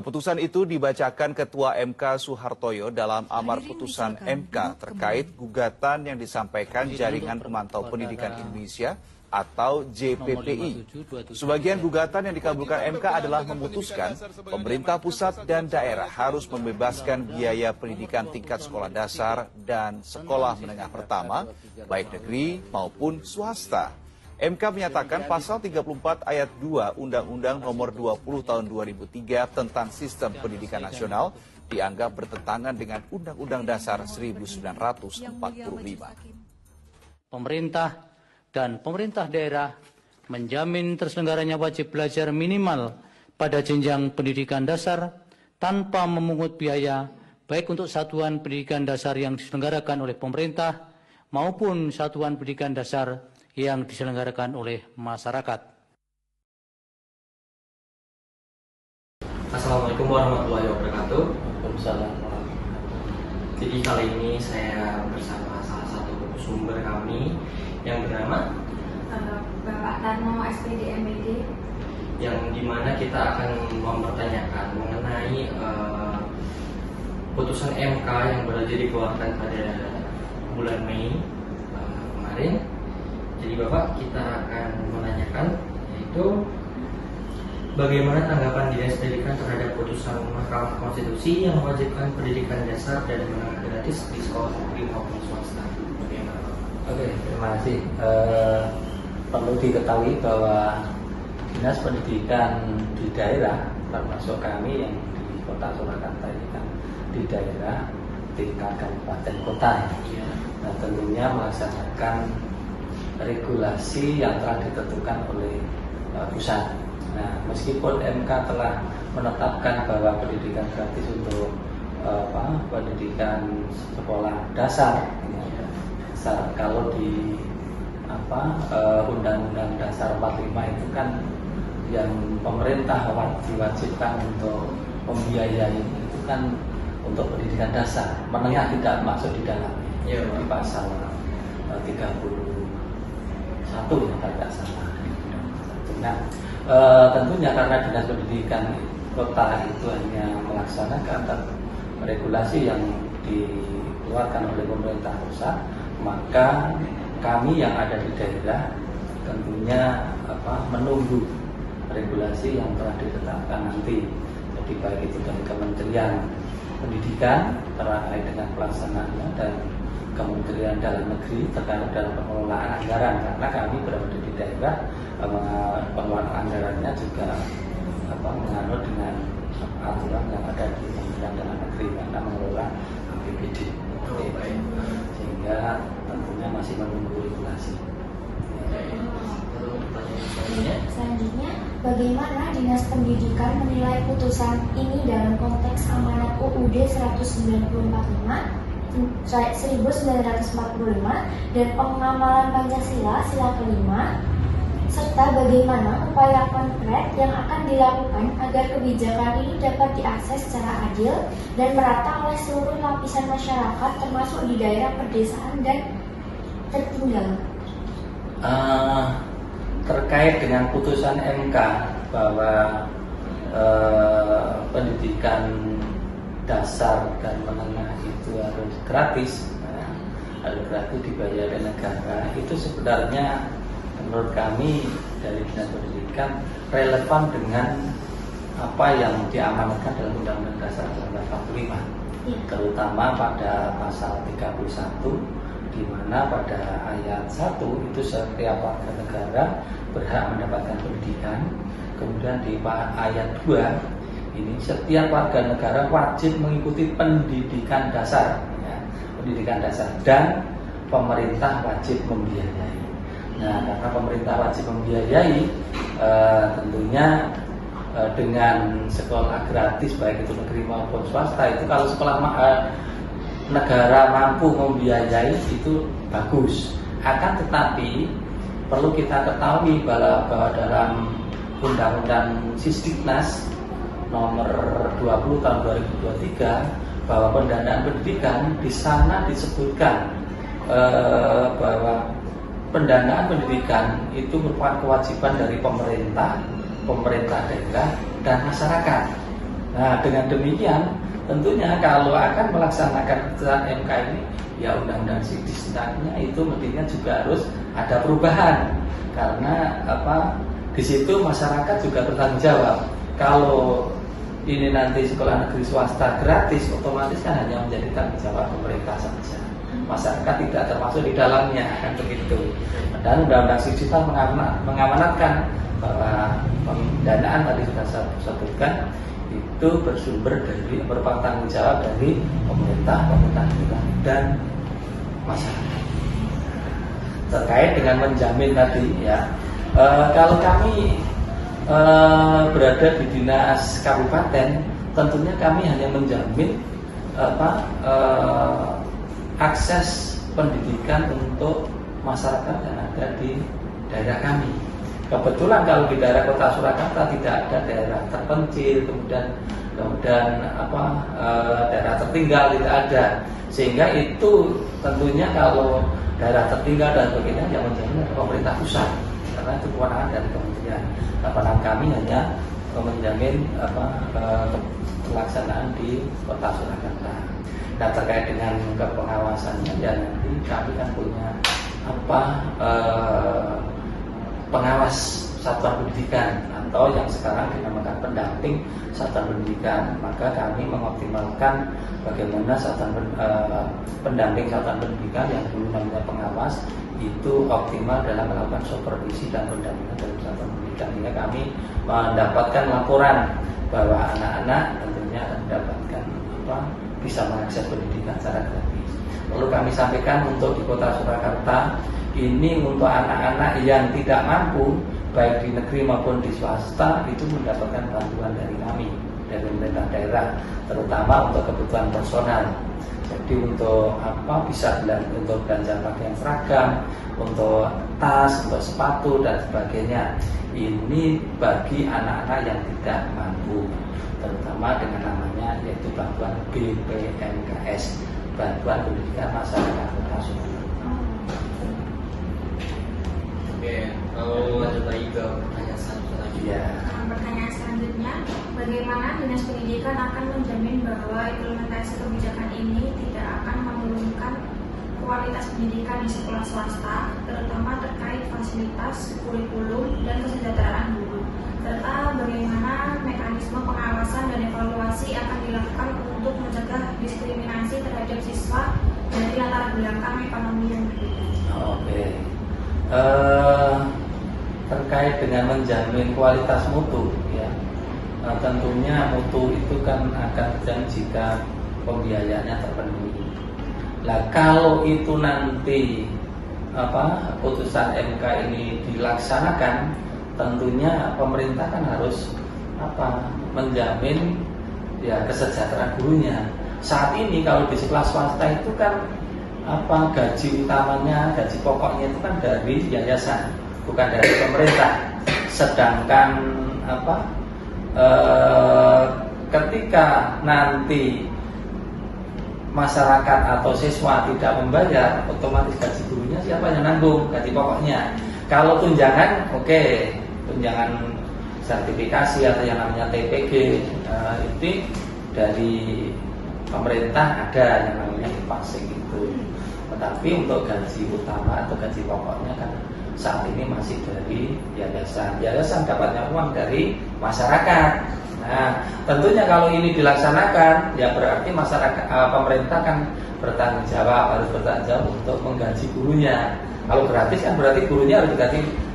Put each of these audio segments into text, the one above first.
Keputusan itu dibacakan Ketua MK Soehartoyo dalam amar putusan MK terkait gugatan yang disampaikan Jaringan Pemantau Pendidikan Indonesia atau JPPI. Sebagian gugatan yang dikabulkan MK adalah memutuskan pemerintah pusat dan daerah harus membebaskan biaya pendidikan tingkat sekolah dasar dan sekolah menengah pertama, baik negeri maupun swasta. MK menyatakan pasal 34 ayat 2 Undang-Undang Nomor 20 Tahun 2003 tentang Sistem Pendidikan Nasional dianggap bertentangan dengan Undang-Undang Dasar 1945. Pemerintah dan pemerintah daerah menjamin terselenggaranya wajib belajar minimal pada jenjang pendidikan dasar tanpa memungut biaya baik untuk satuan pendidikan dasar yang diselenggarakan oleh pemerintah maupun satuan pendidikan dasar yang diselenggarakan oleh masyarakat. Assalamualaikum warahmatullahi wabarakatuh. Waalaikumsalam. Jadi kali ini saya bersama salah satu sumber kami yang bernama Bapak Tarno SPD MBD, yang dimana kita akan mempertanyakan mengenai putusan MK yang baru dikeluarkan pada bulan Mei kemarin. Jadi Bapak, kita akan menanyakan yaitu bagaimana tanggapan Dinas Pendidikan terhadap putusan Mahkamah Konstitusi yang mewajibkan pendidikan dasar dan menengah gratis di sekolah negeri maupun swasta. Bagaimana Bapak? Oke, terima kasih. Perlu diketahui bahwa Dinas Pendidikan di daerah, termasuk kami yang di Kota Surakarta ini kan di daerah tingkat kabupaten kota. Ya. Nah, tentunya melaksanakan regulasi yang telah ditentukan oleh pusat. Nah, meskipun MK telah menetapkan bahwa pendidikan gratis untuk pendidikan sekolah dasar, kalau di Undang-Undang Dasar 45 itu kan yang pemerintah diwajibkan untuk membiayai itu kan untuk pendidikan dasar, menengah tidak masuk di dalam. Ya, di pasal 31 ya tidak salah. Nah, tentunya karena Dinas Pendidikan Kota itu hanya melaksanakan regulasi yang dikeluarkan oleh pemerintah pusat, maka kami yang ada di daerah tentunya menunggu regulasi yang telah ditetapkan nanti. Jadi baik itu dari Kementerian Pendidikan terkait dengan pelaksanaannya dan Kementerian Dalam Negeri terkait dalam pengelolaan anggaran, karena kami berada di daerah, pengelolaan anggarannya juga menganut dengan aturan yang ada di Kementerian Dalam Negeri karena mengelola APBD. Sehingga tentunya masih menunggu regulasi. Selanjutnya, bagaimana Dinas Pendidikan menilai putusan ini dalam konteks amanat UUD 1945 dan pengamalan Pancasila sila kelima, serta bagaimana upaya konkret yang akan dilakukan agar kebijakan ini dapat diakses secara adil dan merata oleh seluruh lapisan masyarakat termasuk di daerah pedesaan dan tertinggal. Terkait dengan putusan MK bahwa pendidikan dasar dan menengah itu harus gratis, harus gratis dibayar oleh negara, itu sebenarnya menurut kami dari Dinas Pendidikan relevan dengan apa yang diamanatkan dalam Undang-Undang Dasar 1945, terutama pada pasal 31, di mana pada ayat 1 itu setiap warga negara berhak mendapatkan pendidikan. Kemudian di ayat 2 ini setiap warga negara wajib mengikuti pendidikan dasar, pendidikan dasar, dan pemerintah wajib membiayai. Nah, karena pemerintah wajib membiayai, tentunya dengan sekolah gratis baik itu negeri maupun swasta, itu kalau sekolah negara mampu membiayai itu bagus. Akan tetapi perlu kita ketahui bahwa dalam Undang-Undang Sisdiknas Nomor 20 Tahun 2023 bahwa pendanaan pendidikan di sana disebutkan bahwa pendanaan pendidikan itu merupakan kewajiban dari pemerintah daerah dan masyarakat. Nah, dengan demikian tentunya kalau akan melaksanakan keputusan MK ini, ya undang-undang disiplinnya itu mestinya juga harus ada perubahan, karena di situ masyarakat juga bertanggung jawab. Kalau ini nanti sekolah negeri swasta gratis, otomatis kan hanya menjadi tanggung jawab pemerintah saja. Masyarakat tidak termasuk di dalamnya, kan begitu. Dan undang-undang disiplinnya mengamanatkan bahwa pendanaan tadi sudah saya sebutkan itu bersumber dari bertanggung jawab dari pemerintah daerah dan masyarakat. Terkait dengan menjamin tadi ya, kalau kami berada di dinas kabupaten, tentunya kami hanya menjamin akses pendidikan untuk masyarakat yang ada di daerah kami. Kebetulan kalau di daerah Kota Surakarta tidak ada daerah terpencil, kemudian daerah tertinggal tidak ada, sehingga itu tentunya kalau daerah tertinggal dan sebagainya yang menjamin pemerintah pusat, karena itu kewenangan dari kementerian. Kewenangan kami hanya menjamin pelaksanaan di Kota Surakarta. Nah, terkait dengan pengawasannya, ya nanti kami kan punya pengawas satuan pendidikan atau yang sekarang dinamakan pendamping satuan pendidikan. Maka kami mengoptimalkan bagaimana pendamping satuan pendidikan yang dulu namanya pengawas itu optimal dalam melakukan supervisi dan pendampingan dalam satuan pendidikan, hingga kami mendapatkan laporan bahwa anak-anak tentunya akan mendapatkan bisa mengakses pendidikan secara gratis. Lalu kami sampaikan untuk di Kota Surakarta ini untuk anak-anak yang tidak mampu baik di negeri maupun di swasta itu mendapatkan bantuan dari kami, dari pemerintah daerah, terutama untuk kebutuhan personal. Jadi untuk bisa untuk belanja pakaian seragam, untuk tas, untuk sepatu dan sebagainya. Ini bagi anak-anak yang tidak mampu, terutama dengan namanya yaitu bantuan BPMKS, Bantuan Pendidikan Masyarakat Kota Surakarta. Oke, kalau lanjut lagi ke pertanyaan selanjutnya. Pertanyaan selanjutnya, bagaimana Dinas Pendidikan akan menjamin bahwa implementasi kebijakan ini tidak akan menurunkan kualitas pendidikan di sekolah swasta, terutama terkait fasilitas, kurikulum, dan kesejahteraan guru, serta bagaimana mekanisme pengawasan dan evaluasi akan dilakukan untuk mencegah diskriminasi terhadap siswa dari latar belakang ekonomi yang berbeda. Oke. Terkait dengan menjamin kualitas mutu, ya, tentunya mutu itu kan akan terjamin jika pembiayaannya terpenuhi. Nah, kalau itu nanti putusan MK ini dilaksanakan, tentunya pemerintah kan harus menjamin ya kesejahteraan gurunya. Saat ini kalau di sekolah swasta itu kan gaji utamanya, gaji pokoknya itu kan dari yayasan, bukan dari pemerintah. Sedangkan ketika nanti masyarakat atau siswa tidak membayar, otomatis gaji gurunya siapa yang nanggung gaji pokoknya. Kalau tunjangan, oke, tunjangan sertifikasi atau yang namanya TPG itu dari pemerintah ada yang namanya passing itu. Tetapi untuk gaji utama atau gaji pokoknya kan saat ini masih dari yayasan. Yayasan dapatnya uang dari masyarakat. Nah, tentunya kalau ini dilaksanakan, ya berarti masyarakat, pemerintah kan harus bertanggung jawab untuk menggaji gurunya. Kalau gratis kan berarti gurunya harus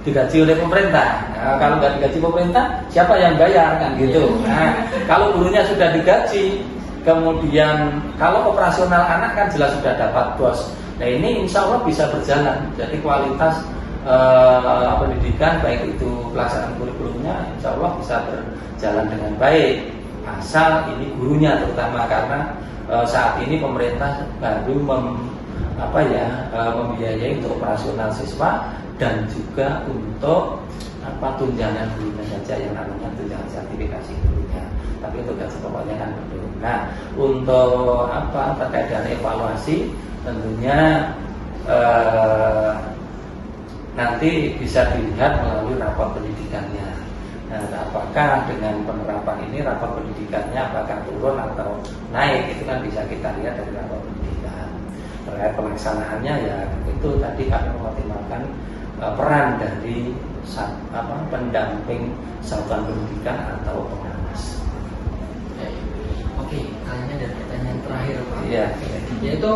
digaji oleh pemerintah. Nah, kalau nggak digaji pemerintah, siapa yang bayar kan gitu. Nah, kalau gurunya sudah digaji, kemudian kalau operasional anak kan jelas sudah dapat bos. Nah, ini insya Allah bisa berjalan. Jadi kualitas pendidikan baik itu pelaksanaan kurikulumnya insya Allah bisa berjalan dengan baik, asal ini gurunya terutama, karena saat ini pemerintah baru membiayai untuk operasional siswa dan juga untuk tunjangan gurunya saja yang namanya tunjangan sertifikasi gurunya. Tapi untuk gaji pokoknya kan belum. Nah, untuk terkait dengan evaluasi tentunya nanti bisa dilihat melalui rapor pendidikannya. Nah, apakah dengan penerapan ini rapor pendidikannya apakah turun atau naik, itu kan bisa kita lihat dari rapor pendidikan. Terkait pelaksanaannya ya itu tadi kami mengoptimalkan peran dari pendamping satuan pendidikan atau pengawas. Oke, kali ini ada pertanyaan terakhir Pak. Iya. Yaitu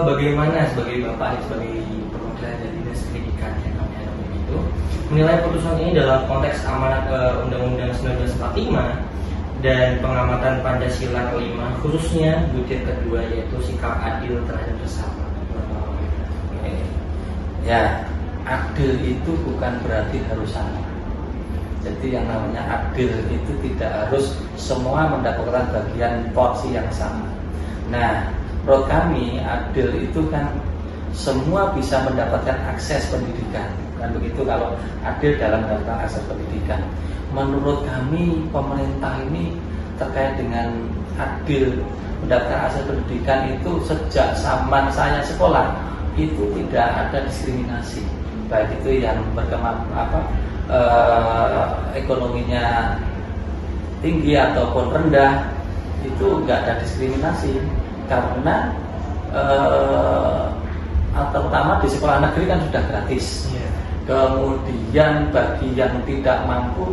bagaimana sebagai Bapak, sebagai perwakilan dari Dinas Pendidikan yang kami hadapi itu menilai putusan ini dalam konteks amanat Undang-Undang 1945 dan pengamatan Pancasila kelima, khususnya butir kedua yaitu sikap adil terhadap sesama. Ya, adil itu bukan berarti harus sama. Jadi yang namanya adil itu tidak harus semua mendapatkan bagian porsi yang sama. Nah, menurut kami adil itu kan semua bisa mendapatkan akses pendidikan. Kan begitu kalau adil dalam mendapatkan akses pendidikan. Menurut kami pemerintah ini terkait dengan adil mendapatkan akses pendidikan itu sejak zaman saya sekolah itu tidak ada diskriminasi. Baik itu yang ekonominya tinggi ataupun rendah, itu nggak ada diskriminasi karena terutama di sekolah negeri kan sudah gratis. Kemudian bagi yang tidak mampu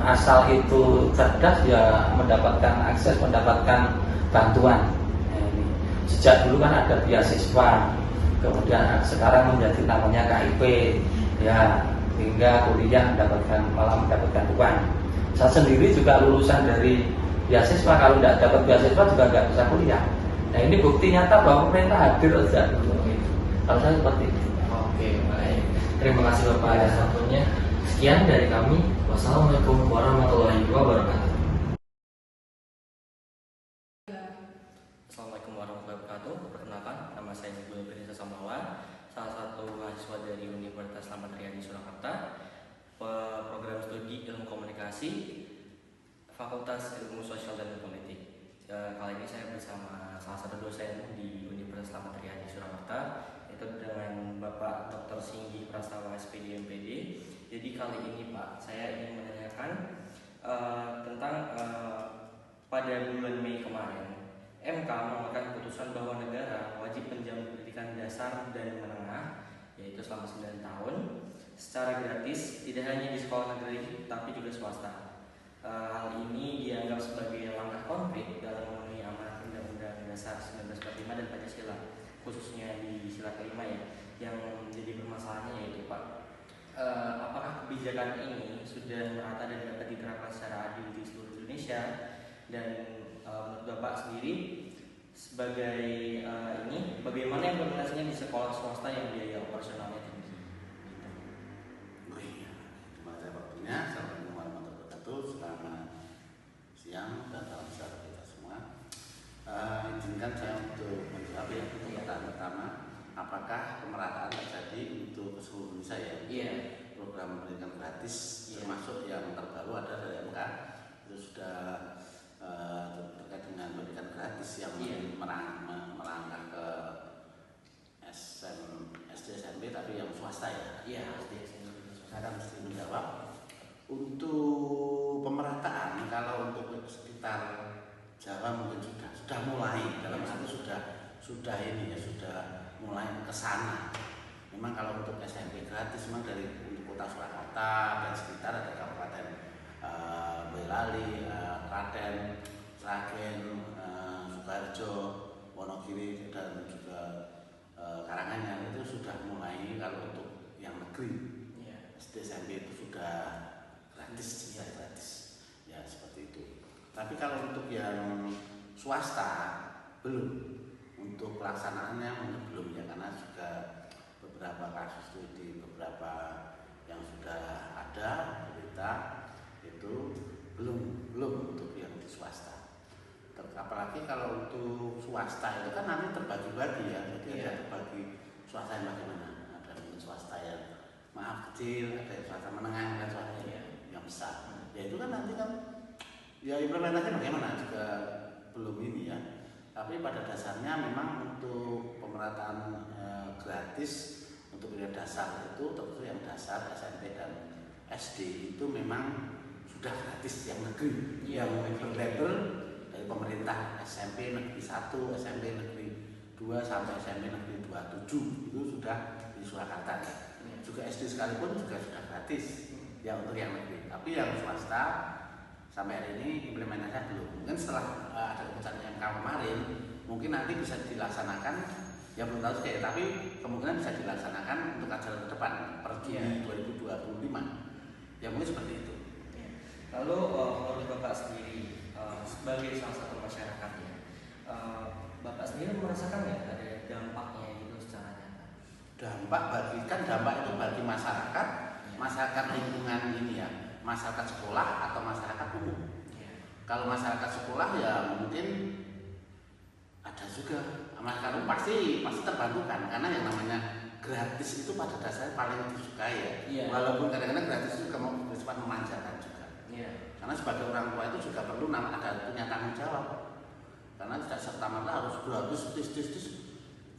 asal itu cerdas ya mendapatkan akses, mendapatkan bantuan. Sejak dulu kan ada beasiswa, kemudian sekarang menjadi namanya KIP ya, hingga kuliah malah mendapatkan uang. Saya sendiri juga lulusan dari beasiswa, kalau tidak dapat beasiswa juga nggak bisa kuliah. Nah ini bukti nyata bahwa pemerintah hadir saja dulu. Kalau saya seperti itu. Oke, baik. Terima kasih Bapak atas waktunya. Sekian dari kami. Wassalamualaikum warahmatullahi wabarakatuh. Assalamualaikum warahmatullahi wabarakatuh. Perkenalkan, nama saya Nibul Prinsa Samawan, salah satu mahasiswa dari Universitas Slamet Riyadi Surakarta, program studi Ilmu Komunikasi, Fakultas Ilmu Sosial dan Politik. Kali ini saya bersama salah satu dosen di Universitas Slamet Riyadi Surakarta, yaitu dengan Bapak Dr. Singgi Prastawa SPD MPD. Jadi kali ini Pak, saya ingin menanyakan tentang pada bulan Mei kemarin MK mengeluarkan putusan bahwa negara wajib menjamin pendidikan dasar dan menengah, yaitu selama 9 tahun secara gratis, tidak hanya di sekolah negeri tapi juga swasta. Hal ini dianggap sebagai langkah konkret dalam memenuhi amanat Undang-Undang Dasar 1945 dan Pancasila, khususnya di sila kelima ya, yang menjadi permasalahannya yaitu Pak, apakah kebijakan ini sudah merata dan dapat diterapkan secara adil di seluruh Indonesia? Dan menurut Bapak sendiri sebagai ini, bagaimana implementasinya di sekolah swasta yang biaya operasionalnya tinggi? Oh iya, terima kasih waktunya. Assalamualaikum warahmatullahi wabarakatuh. Selamat siang dan salam sejahtera kita semua. Izinkan saya untuk menjawab ya untuk pertanyaan pertama, apakah pemerataan terjadi untuk seluruh Indonesia ya? Iya. Program pendidikan gratis termasuk yang terbaru ada dari MK itu sudah terkait dengan pendidikan gratis yang merangkak ke SD SMP tapi yang swasta ya. Iya, SD SMP. Saya mesti menjawab untuk pemerataan. Kalau untuk sekitar Jawa mungkin sudah mulai dalam arti sudah ini ya, sudah mulai ke sana. Memang kalau untuk SMP gratis memang dari kota Surakarta dan sekitar ada kabupaten Boyolali, Klaten, Sragen, Sukoharjo, Wonogiri dan juga Karanganyar itu sudah mulai. Kalau untuk yang negeri SD SMP itu sudah gratis, ya seperti itu. Tapi kalau untuk yang swasta belum, untuk pelaksanaannya belum ya, karena juga beberapa kasus itu di beberapa yang sudah ada berita itu belum untuk yang di swasta. Apalagi kalau untuk swasta itu kan nanti terbagi-bagi ya, jadi ada terbagi swasta yang bagaimana, ada mungkin swasta yang kecil, ada yang swasta menengah, ada swasta yang besar. Ya itu kan nanti kan ya implementasinya bagaimana juga belum ini ya. Tapi pada dasarnya memang untuk pemerataan gratis untuk pendidikan dasar itu termasuk yang dasar SMP dan SD itu memang sudah gratis yang negeri, Iya, yang berlabel dari pemerintah SMP Negeri 1, SMP Negeri 2 sampai SMP Negeri 27 itu sudah di Surakarta. Juga SD sekalipun juga sudah gratis ya untuk yang negeri. Tapi yang swasta sampai hari ini implementasinya belum. Mungkin setelah ada keputusan MK kemarin, mungkin nanti bisa dilaksanakan. Ya belum tahu sih, tapi kemungkinan bisa dilaksanakan untuk ajaran ke depan per Juni 2025. Ya mungkin seperti itu. Lalu menurut Bapak sendiri sebagai salah satu masyarakat ya, Bapak sendiri merasakan ya ada dampaknya gitu secara nyata? Dampak itu bagi masyarakat, masyarakat lingkungan ini ya, masyarakat sekolah atau masyarakat umum. Kalau masyarakat sekolah ya mungkin ada juga masyarakat umum pasti terbantukan karena yang namanya gratis itu pada dasarnya paling disukai ya. Iya. Walaupun kadang-kadang gratis itu juga bersifat memanjakan juga. Iya. Karena sebagai orang tua itu juga perlu punya tanggung jawab. Karena tidak serta merta harus gratis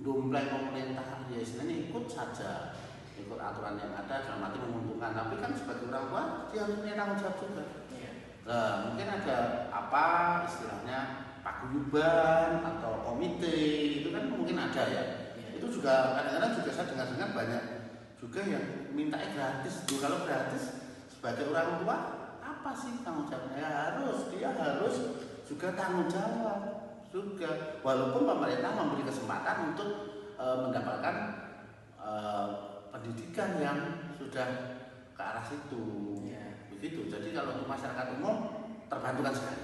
dompleng pemerintah ya istilahnya ikut saja, ikut aturan yang ada dalam arti menguntungkan. Tapi kan sebagai orang tua dia harus punya tanggung jawab juga. Iya. Nah, mungkin ada apa istilahnya paguyuban atau komite itu kan mungkin ada ya. Itu juga kadang-kadang juga saya dengar banyak juga yang minta gratis. Kalau gratis sebagai orang tua apa sih tanggung jawabnya? Dia harus juga tanggung jawab juga. Walaupun pemerintah memberi kesempatan untuk mendapatkan pendidikan yang sudah ke arah situ. Begitu. Jadi kalau untuk masyarakat umum terbantukan sekali.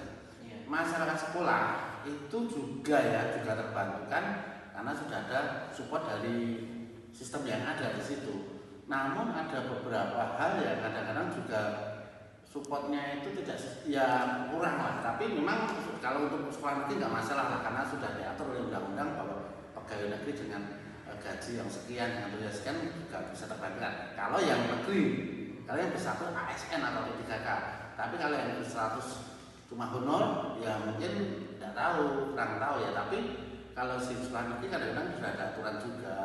Masyarakat sekolah itu juga terbantukan karena sudah ada support dari sistem yang ada di situ. Namun ada beberapa hal yang kadang-kadang juga supportnya itu tidak kurang lah. Tapi memang kalau untuk sekolah negeri nggak masalah lah karena sudah diatur oleh undang-undang bahwa pegawai negeri dengan gaji yang sekian dengan tugas sekian juga bisa terbantukan. Kalau yang negeri, kalau yang bersatu ASN atau P3K. Tapi kalau yang 100 cuma honor ya mungkin tidak tahu, kurang tahu ya. Tapi kalau siswa negeri kadang-kadang sudah ada aturan juga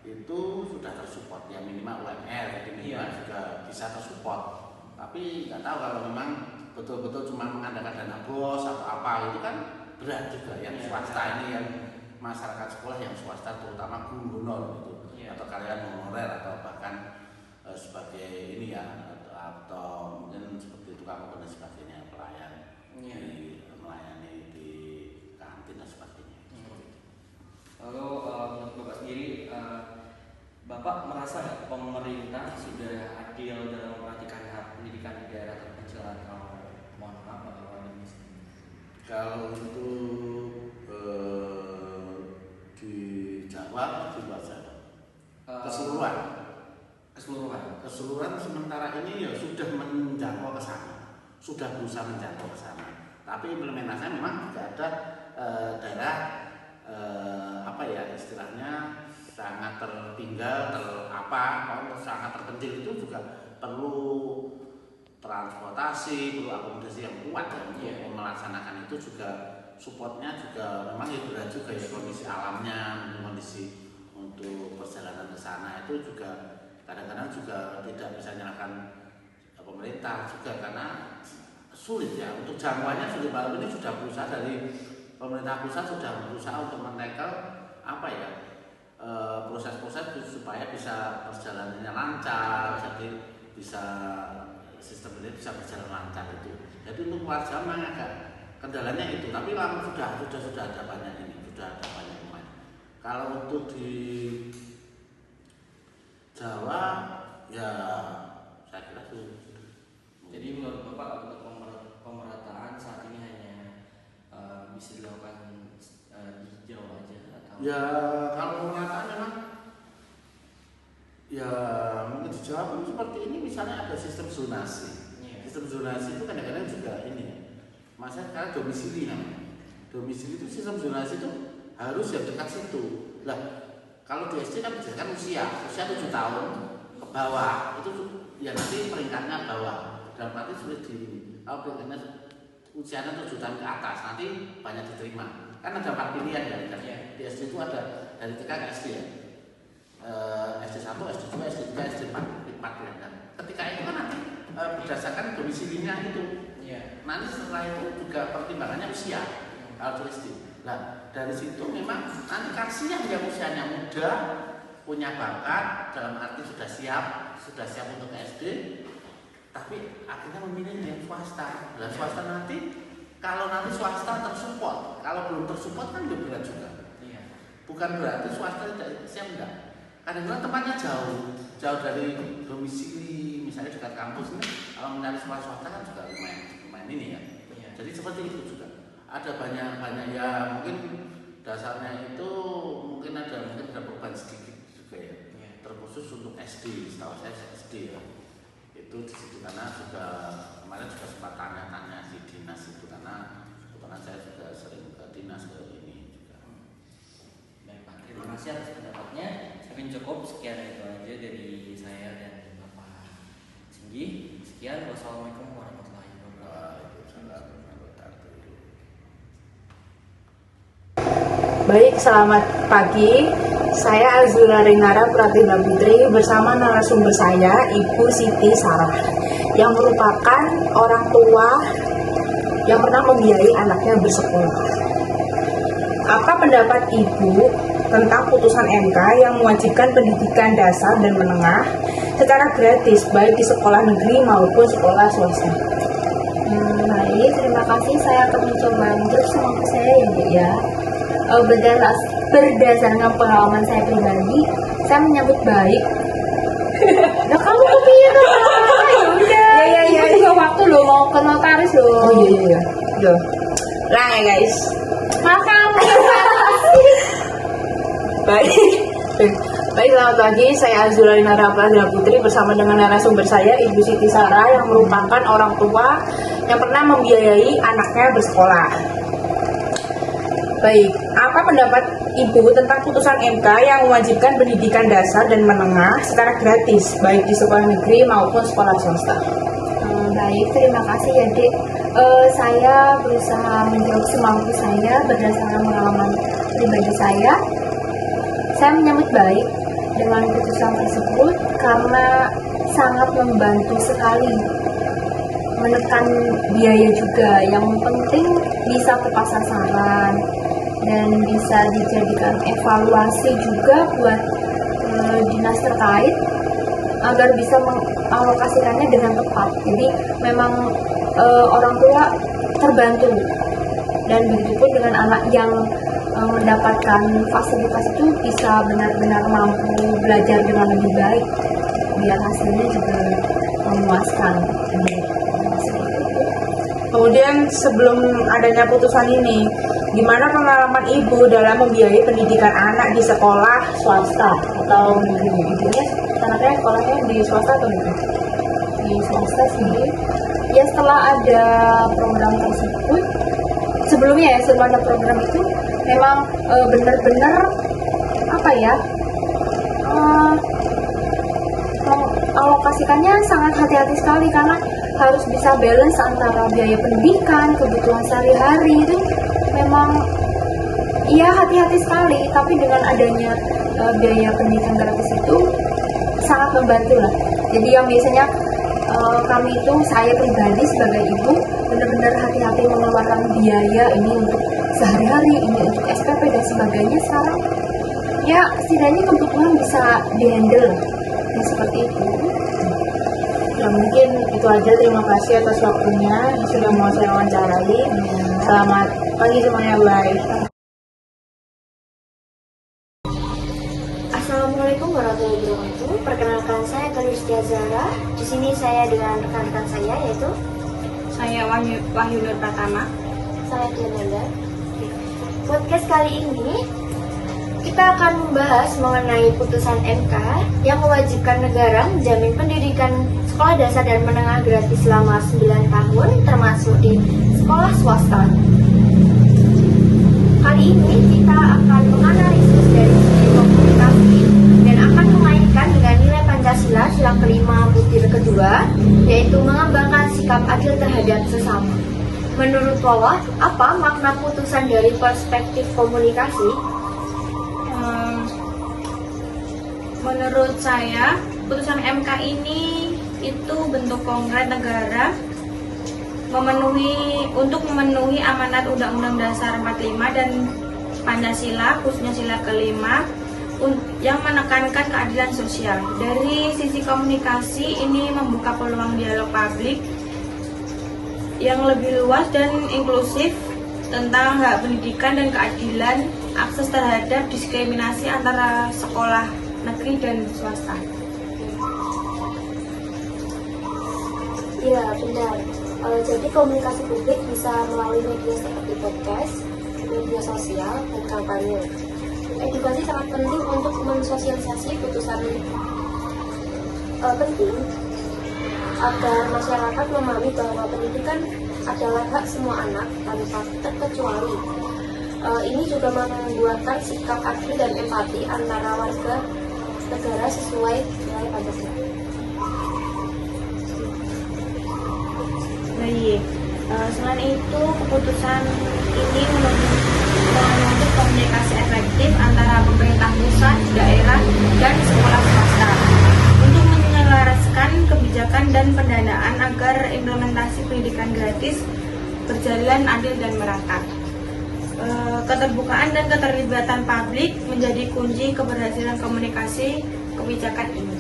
itu sudah tersupport ya minimal UMR jadi minimal juga bisa tersupport. Tapi nggak tahu kalau memang betul-betul cuma mengandalkan dana bos atau apa itu kan berat juga yang swasta ini yang masyarakat sekolah yang swasta terutama guru honor gitu atau karyawan honorer atau bahkan sebagai ini ya atau mungkin seperti tukang dan sebagainya pelayan melayani di kantin dan sebagainya. Lalu menurut Bapak sendiri, Bapak merasa nggak pemerintah sudah adil dalam memperhatikan hak pendidikan di daerah terpencil atau mohon maaf atau ini? Kalau untuk di Jawa di keseluruhan sementara ini ya sudah menjangkau ke sana, sudah berusaha menjangkau ke sana. Tapi implementasinya memang tidak ada daerah istilahnya sangat tertinggal, sangat terpencil itu juga perlu transportasi, perlu akomodasi yang kuat ya untuk melaksanakan itu juga supportnya juga memang ya berat juga ya kondisi alamnya, kondisi untuk perjalanan ke sana itu juga kadang-kadang juga tidak bisa menyalahkan pemerintah juga karena sulit ya untuk jangkauannya sulit. Baru ini sudah berusaha dari pemerintah pusat sudah berusaha untuk menekel proses-proses supaya bisa perjalanannya lancar, jadi bisa sistem ini bisa berjalan lancar itu. Jadi untuk warga memang agak kendalanya itu, tapi sudah ada banyak pemain. Kalau untuk di Jawa ya saya kira sudah. Jadi menurut Bapak untuk pemerataan saat ini hanya bisa dilakukan di Jawa aja atau? Ya kalau pemerataan memang ya mungkin di Jawa pun seperti ini misalnya ada sistem zonasi. Sistem zonasi itu kadang-kadang juga ini. Masa sekarang domisili namanya. Domisili itu sistem zonasi itu harus yang dekat situ. Lah kalau di SD kan berdasarkan usia 7 tahun ke bawah itu ya nanti peringkatnya bawah. Dalam arti sulit kalau peringkatnya usianya 7 tahun ke atas nanti banyak diterima. Kan ada 4 pilihan ya. Di SD itu ada dari TK ke SD ya. SD 1, SD 2, SD 3, SD 4 pilihan. ketika itu kan nanti berdasarkan domisilinya itu. Nanti setelah itu juga pertimbangannya usia altruistik. Nah dari situ memang nanti kasihan yang usianya muda, punya bakat, dalam arti sudah siap untuk SD, tapi akhirnya memilih yang swasta. Dan swasta nanti kalau nanti swasta tersupport, kalau belum tersupport kan juga berat juga. Bukan berarti swasta tidak siap, enggak. Kadang-kadang tempatnya jauh dari domisili, misalnya dekat kampus ini, kalau mencari sekolah swasta kan juga lumayan ini ya. Jadi seperti itu juga. Ada banyak ya, mungkin dasarnya itu mungkin ada beban sedikit juga ya. Terkhusus untuk SD, setahu saya SD ya. Itu di situ karena kemarin juga sempat tanya-tanya di dinas itu karena saya juga sering ke dinas ke ini juga. Baik Pak, terima kasih atas pendapatnya. Mungkin cukup sekian itu aja dari saya dan Bapak Singgi. Sekian, wassalamualaikum warahmatullahi wabarakatuh. Baik, selamat pagi. Saya Azura Renara Pratina Putri bersama narasumber saya, Ibu Siti Sarah, yang merupakan orang tua yang pernah membiayai anaknya bersekolah. Apa pendapat Ibu tentang putusan MK yang mewajibkan pendidikan dasar dan menengah secara gratis baik di sekolah negeri maupun sekolah swasta? Baik, terima kasih. Saya akan mencoba menjawab semampu saya ya, Bu ya. Berdasarkan pengalaman saya pribadi, saya menyambut baik. Nah, kamu kepingin apa? Ya udah. Ya. Juga waktu lo mau ke notaris lo. Oh iya. Loh. Lah ya guys. Makam. Baik, selamat pagi. Saya Azura Renara Pratina Putri bersama dengan narasumber saya, Ibu Siti Sarah, yang merupakan orang tua yang pernah membiayai anaknya bersekolah. Baik, apa pendapat Ibu tentang putusan MK yang mewajibkan pendidikan dasar dan menengah secara gratis, baik di sekolah negeri maupun sekolah swasta? Baik, terima kasih ya, Dek. Saya berusaha menjawab semampu saya berdasarkan pengalaman pribadi saya. Saya menyambut baik dengan putusan tersebut karena sangat membantu sekali, menekan biaya juga. Yang penting bisa tepat sasaran dan bisa dijadikan evaluasi juga buat dinas terkait agar bisa mengalokasikannya dengan tepat. Jadi memang orang tua terbantu, dan begitupun dengan anak yang mendapatkan fasilitas itu bisa benar-benar mampu belajar dengan lebih baik biar hasilnya juga memuaskan. Kemudian sebelum adanya putusan ini, gimana pengalaman Ibu dalam membiayai pendidikan anak di sekolah swasta atau negeri? Ibunya anaknya sekolahnya di swasta atau negeri? Di swasta sendiri. Ya setelah ada program tersebut, sebelumnya ya sebelum ada program itu memang benar-benar mengalokasikannya sangat hati-hati sekali karena harus bisa balance antara biaya pendidikan, kebutuhan sehari-hari. Itu memang iya hati-hati sekali, tapi dengan adanya biaya pendidikan gratis itu sangat membantu lah. Jadi yang biasanya kami itu, saya pribadi sebagai ibu benar-benar hati-hati mengeluarkan biaya ini untuk sehari-hari, ini untuk SPP dan sebagainya. Sekarang ya setidaknya kebutuhan bisa dihandle ya, seperti itu. Ya mungkin itu aja, terima kasih atas waktunya yang sudah mau saya wawancarai. Selamat pagi semuanya, bye. Assalamualaikum warahmatullahi wabarakatuh. Perkenalkan, saya Kalistia Zahra. Di sini saya dengan rekan-rekan saya, yaitu Saya Wahyu Nur Pratama. saya Diananda. Podcast kali ini kita akan membahas mengenai putusan MK yang mewajibkan negara menjamin pendidikan sekolah dasar dan menengah gratis selama 9 tahun, termasuk di sekolah swasta. Kali ini kita akan menganalisis dari segi komunikasi dan akan mengaitkan dengan nilai Pancasila sila kelima butir kedua, yaitu mengembangkan sikap adil terhadap sesama. Menurut Wawa, apa makna putusan dari perspektif komunikasi? Menurut saya, putusan MK ini itu bentuk konkret negara untuk memenuhi amanat Undang-Undang Dasar 45 dan Pancasila, khususnya sila kelima, yang menekankan keadilan sosial. Dari sisi komunikasi, ini membuka peluang dialog publik yang lebih luas dan inklusif tentang hak pendidikan dan keadilan, akses terhadap diskriminasi antara sekolah negeri dan swasta. Iya, benar. Jadi komunikasi publik bisa melalui media seperti podcast, media sosial, dan kampanye. Edukasi sangat penting untuk mensosialisasi putusan penting agar masyarakat memahami bahwa pendidikan adalah hak semua anak tanpa terkecuali. Ini juga membuatkan sikap adil dan empati antara warga negara sesuai nilai Pancasila. Baik, selain itu keputusan ini menuntut komunikasi efektif antara pemerintah pusat, daerah, dan sekolah swasta untuk menyelaraskan kebijakan dan pendanaan agar implementasi pendidikan gratis berjalan adil dan merata. Keterbukaan dan keterlibatan publik menjadi kunci keberhasilan komunikasi kebijakan ini.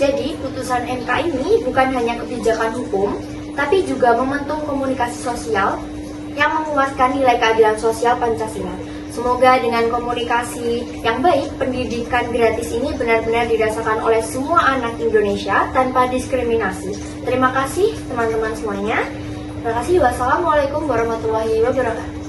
Jadi, putusan MK ini bukan hanya kebijakan hukum, tapi juga momentum komunikasi sosial yang menguatkan nilai keadilan sosial Pancasila. Semoga dengan komunikasi yang baik, pendidikan gratis ini benar-benar dirasakan oleh semua anak Indonesia tanpa diskriminasi. Terima kasih teman-teman semuanya. Terima kasih. Wassalamualaikum warahmatullahi wabarakatuh.